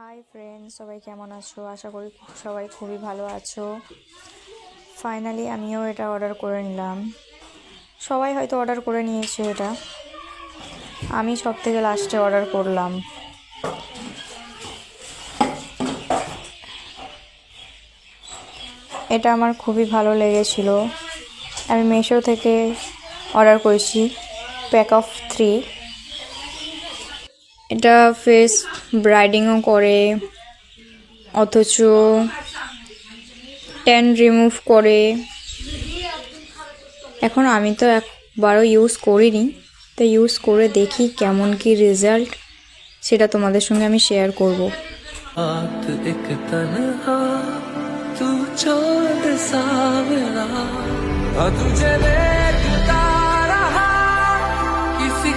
Hi friends, সবাই কেমন আছো? আশা করি সবাই খুবই ভালো আছো। ফাইনালি আমিও এটা অর্ডার করে নিলাম। সবাই হয়তো অর্ডার করে নিয়েছে এটা, আমি সব থেকে লাস্টে অর্ডার করলাম। এটা আমার খুবই ভালো লেগেছিল। আমি মিশো থেকে অর্ডার করেছি প্যাক অফ 3। এটা ফেস ব্রাইডিংও করে, অথচ ট্যান রিমুভ করে। এখন আমি তো একবারও ইউজ করিনি, তো ইউজ করে দেখি কেমন কি রেজাল্ট, সেটা তোমাদের সঙ্গে আমি শেয়ার করব। तुझे देखता रहा किसी